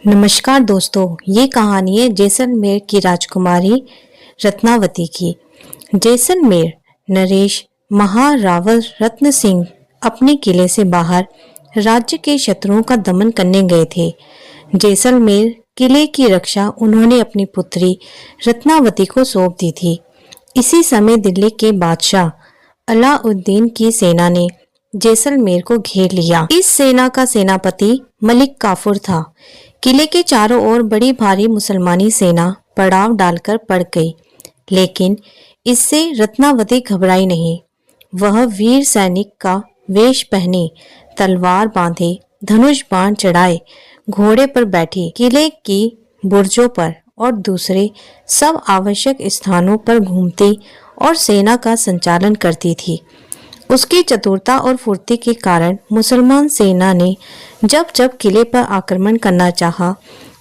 नमस्कार दोस्तों, ये कहानी है जैसलमेर की राजकुमारी रत्नावती की। जैसलमेर नरेश महारावल रत्न सिंह अपने किले से बाहर राज्य के शत्रुओं का दमन करने गए थे। जैसलमेर किले की रक्षा उन्होंने अपनी पुत्री रत्नावती को सौंप दी थी। इसी समय दिल्ली के बादशाह अलाउद्दीन की सेना ने जैसलमेर को घेर लिया। इस सेना का सेनापति मलिक काफूर था। किले के चारों ओर बड़ी भारी मुसलमानी सेना पड़ाव डालकर पड़ गई, लेकिन इससे रत्नावती घबराई नहीं। वह वीर सैनिक का वेश पहने, तलवार बांधे, धनुष बाण चढ़ाए, घोड़े पर बैठी किले की बुर्जों पर और दूसरे सब आवश्यक स्थानों पर घूमती और सेना का संचालन करती थी। उसकी चतुरता और फुर्ती के कारण मुसलमान सेना ने जब जब किले पर आक्रमण करना चाहा,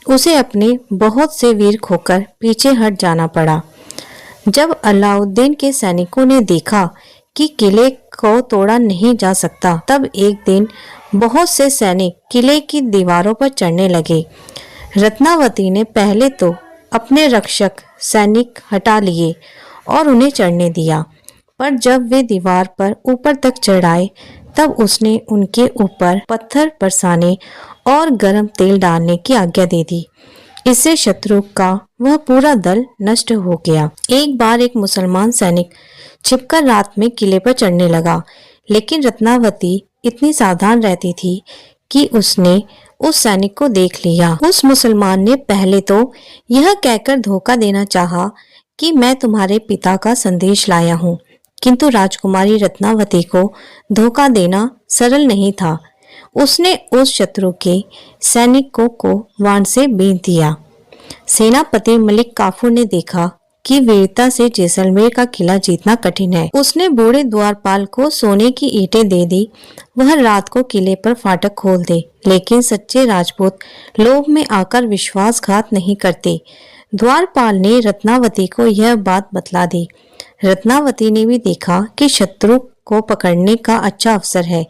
उसे अपने बहुत से वीर खोकर पीछे हट जाना पड़ा। जब अलाउद्दीन के सैनिकों ने देखा कि किले को तोड़ा नहीं जा सकता, तब एक दिन बहुत से सैनिक किले की दीवारों पर चढ़ने लगे। रत्नावती ने पहले तो अपने रक्षक सैनिक हटा लिए और उन्हें चढ़ने दिया, पर जब वे दीवार पर ऊपर तक चढ़ आए, तब उसने उनके ऊपर पत्थर बरसाने और गर्म तेल डालने की आज्ञा दे दी। इससे शत्रु का वह पूरा दल नष्ट हो गया। एक बार एक मुसलमान सैनिक छिपकर रात में किले पर चढ़ने लगा, लेकिन रत्नावती इतनी सावधान रहती थी कि उसने उस सैनिक को देख लिया। उस मुसलमान ने पहले तो यह कहकर धोखा देना चाहा कि मैं तुम्हारे पिता का संदेश लाया हूँ, किंतु राजकुमारी रत्नावती को धोखा देना सरल नहीं था। उसने उस शत्रु के सैनिकों को बाण से बींध दिया। सेनापति मलिक काफूर ने देखा कि वीरता से जैसलमेर का किला जीतना कठिन है। उसने बूढ़े द्वारपाल को सोने की ईंटें दे दी, वह रात को किले पर फाटक खोल दे। लेकिन सच्चे राजपूत लोभ में आकर विश्वासघात नहीं करते। द्वारपाल ने रत्नावती को यह बात बतला दी। रत्नावती ने भी देखा कि शत्रु को पकड़ने का अच्छा अवसर है।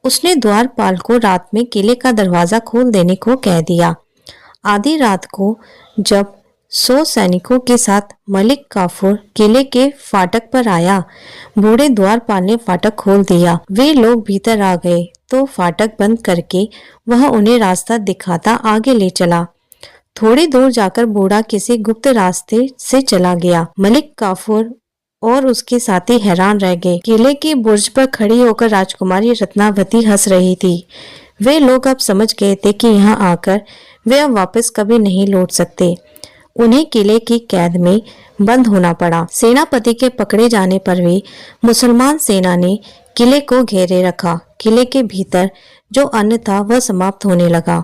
उसने द्वारपाल को रात में किले का दरवाजा खोल देने को कह दिया। आधी रात को जब 100 सैनिकों के साथ मलिक काफूर किले के फाटक पर आया, बूढ़े द्वारपाल ने फाटक खोल दिया। वे लोग भीतर आ गए तो फाटक बंद करके वह उन्हें रास्ता दिखाता आगे ले चला। थोड़ी दूर जाकर बूढ़ा किसी गुप्त रास्ते से चला गया। मलिक काफूर और उसके साथी हैरान रह गए। किले की बुर्ज पर खड़ी होकर राजकुमारी रत्नावती हंस रही थी। वे लोग अब समझ गए थे कि यहाँ आकर वे अब वापस कभी नहीं लौट सकते। उन्हें किले की कैद में बंद होना पड़ा। सेनापति के पकड़े जाने पर भी मुसलमान सेना ने किले को घेरे रखा। किले के भीतर जो अन्न था वह समाप्त होने लगा।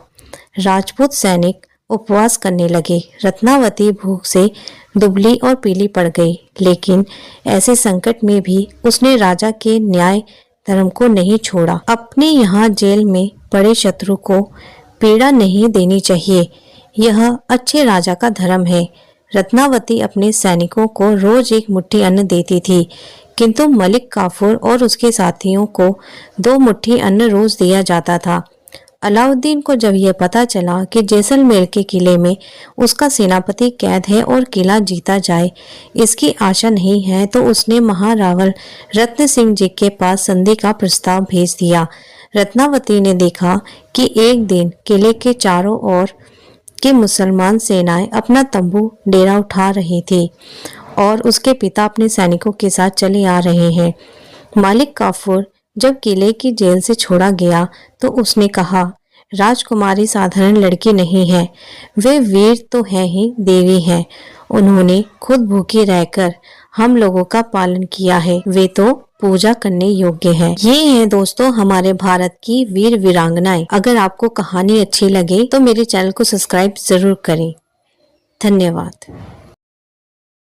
राजपूत सैनिक उपवास करने लगे। रत्नावती भूख से दुबली और पीली पड़ गई, लेकिन ऐसे संकट में भी उसने राजा के न्याय धर्म को नहीं छोड़ा। अपने यहाँ जेल में पड़े शत्रु को पीड़ा नहीं देनी चाहिए, यह अच्छे राजा का धर्म है। रत्नावती अपने सैनिकों को रोज एक मुट्ठी अन्न देती थी, किंतु मलिक काफूर और उसके साथियों को 2 मुट्ठी अन्न रोज दिया जाता था। अलाउद्दीन को जब यह पता चला कि जैसलमेर के किले में उसका सेनापति कैद है और किला जीता जाए इसकी आशा नहीं है, तो उसने महारावल रत्न सिंह जी के पास संधि का प्रस्ताव भेज दिया। रत्नावती ने देखा कि एक दिन किले के चारों ओर के मुसलमान सेनाएं अपना तंबू डेरा उठा रही थी और उसके पिता अपने सैनिकों के साथ चले आ रहे हैं। मलिक काफूर जब किले की जेल से छोड़ा गया तो उसने कहा, राजकुमारी साधारण लड़की नहीं है, वे वीर तो है ही देवी हैं। उन्होंने खुद भूखी रहकर हम लोगों का पालन किया है, वे तो पूजा करने योग्य है। ये हैं दोस्तों हमारे भारत की वीर वीरांगनाएं। अगर आपको कहानी अच्छी लगे तो मेरे चैनल को सब्सक्राइब जरूर करें। धन्यवाद।